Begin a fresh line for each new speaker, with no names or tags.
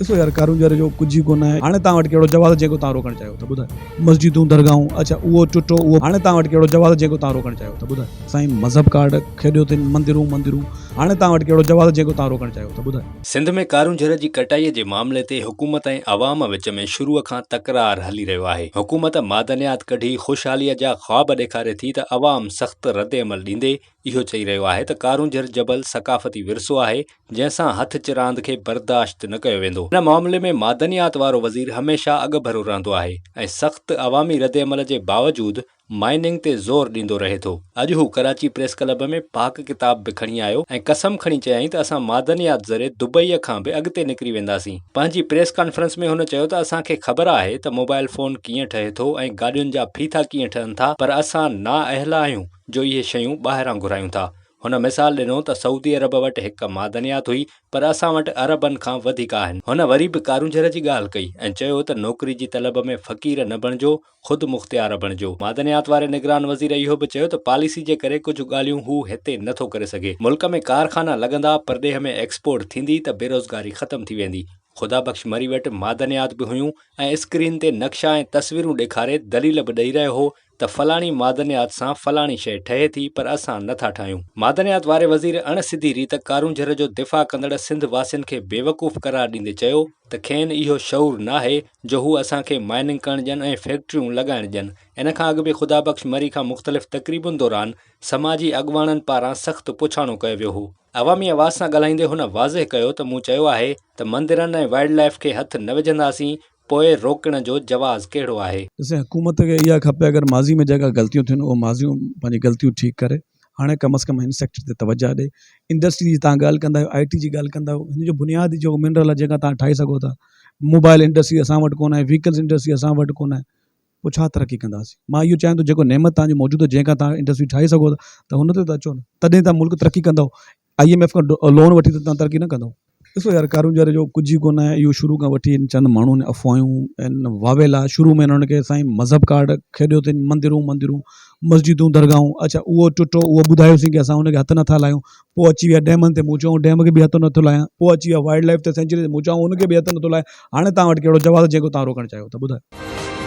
ॾिसो यार कारूंजर जो कुझु ई कोन आहे। हाणे तव्हां वटि कहिड़ो जवाब जेको तव्हां रोकणु चाहियो था ॿुधायो। मस्जिदूं दरगाहूं अच्छा उहो टुटो उहो हाणे तव्हां वटि कहिड़ो जवाब जेको तव्हां रोकणु चाहियो था ॿुधायो। साईं मज़हब कार्ड खेॾियो अथनि मंदिरूं हाणे तव्हां वटि कहिड़ो जवाब जेको तव्हां रोकणु चाहियो था ॿुधायो।
सिंध में कारूंजर जी कटाईअ जे मामले ते हुकूमत ऐं अवाम विच में शुरूअ खां तकरार हली रहियो आहे। हुकूमत मादनियात कढी ख़ुशहालीअ जा ख्वाब ॾेखारे थी त अवाम सख़्तु रद्द अमल ॾींदे इहो चई रहियो आहे त कारूंजर जबल सकाफ़ती विरसो आहे जंहिंसां हथ चिरांद खे बर्दाश्त न कयो वेंदो। हिन मामले में मादनियात वारो वज़ीर हमेशा अॻभरो रहंदो आहे ऐं सख़्तु अवामी रद्द अमल जे बावजूदि माइनिंग ते ज़ोर ॾींदो रहे थो। अॼु हू कराची प्रेस क्लब में पाक किताब बि खणी आयो ऐं कसम खणी चयाईं त असां मादनियात ज़रिए दुबईअ खां बि अॻिते निकिरी वेंदासीं। पंहिंजी प्रेस कॉन्फ्रेंस में हुन चयो त असांखे ख़बर आहे त मोबाइल फ़ोन कीअं ठहे थो ऐं गाॾियुनि जा फीथा कीअं ठहनि था, पर असां नाअहल आहियूं जो इहे शयूं ॿाहिरां घुरायूं था। हुन मिसाल ॾिनो त सऊदी अरब वटि हिकु मादनियात हुई पर असां वटि अरबनि खां वधीक आहिनि। हुन वरी बि कारूंजर जी ॻाल्हि कई ऐं चयो त नौकरी जी तलब में फ़क़ीर न बणिजो, ख़ुदि मुख़्तियार बणिजो। मादनियात वारे निगरान वज़ीर इहो बि चयो त पॉलिसी जे करे कुझु ॻाल्हियूं हू हिते नथो करे सघे। मुल्क में कारखाना लॻंदा, परदेह में एक्सपोर्ट थींदी त बेरोज़गारी ख़तम थी वेंदी। ख़ुदा बख़्श मरी वटि मादनियात बि हुयूं ऐं स्क्रीन ते नक्शा ऐं तस्वीरूं ॾेखारे दलील बि ॾेई रहियो हो त फलाणी मादनियात सां फलाणी शइ ठहे थी पर असां नथा ठाहियूं। मादनियात वारे वज़ीर अणसिधी रीत कारूंजर जो दिफ़ा कंदड़ सिंध वासियुनि खे बेवकूफ़ करार ॾींदे चयो त खेनि इहो शऊर नाहे जो हू असांखे माइनिंग करणु ॾियनि ऐं फैक्ट्रियूं लॻाइणु ॾियनि। इन खां अॻु बि ख़ुदा बख़्श मरी खां मुख़्तलिफ़ तक़रीबुनि दौरान समाजी अॻुवाणनि पारां सख़्तु पुछाणो कयो वियो हो। अवामी आवाज़ सां ॻाल्हाईंदे हुन वाज़िह कयो त मूं चयो आहे त मंदिरनि ऐं वाइल्ड लाइफ खे हथु न विझंदासीं, पोइ रोकण जो जवाज़ कहिड़ो आहे।
ॾिसे हुकूमत खे इहा खपे अगरि माज़ी में जेका ग़लतियूं थियनि उहो माज़ियूं पंहिंजी ग़लतियूं ठीकु करे हाणे कम अज़ कम हिन सेक्टर ते तवजह ॾे। इंडस्ट्री जी तव्हां ॻाल्हि कंदा आहियो, IT जी ॻाल्हि कंदा आहियो, हिन जो बुनियादी जेको मिनरल आहे जेका तव्हां ठाहे सघो था। मोबाइल इंडस्ट्री असां वटि कोन आहे, व्हीकल्स इंडस्ट्री असां वटि कोन आहे, पोइ छा तरक़ी कंदासीं। मां इहो चाहियां थो जेको नेमत तव्हांजी मौजूदु आहे जंहिंखां तव्हां इंडस्ट्री ठाहे सघो था त हुन ते त अचो न, तॾहिं तव्हां मुल्क तरक़ी कंदव। IMF खां लोन वठी त तव्हां तरक़ी न कंदव। ॾिसो यार कारूंजर जो कुझु ई कोन आहे। इहो शुरू खां वठी चंद माण्हुनि अफ़वायूं आहिनि वावेल आहे। शुरू में हुननि खे साईं मज़हब कार्ड खेॾियो अथनि मंदिरूं मस्जिदूं दरगाहूं अच्छा उहो टुटो उहो ॿुधायोसीं कि असां हुनखे हथु नथा लाहियूं। पोइ अची विया डैमनि ते, मूं चयो डैम खे बि हथु नथो लाहियां। पोइ अची विया वाइल्ड लाइफ ते सेंचुरी ते, मूं चयो हुनखे बि हथु नथो लाहियां। हाणे तव्हां वटि कहिड़ो जवाब जेको तव्हां रोकणु चाहियो था ॿुधायो।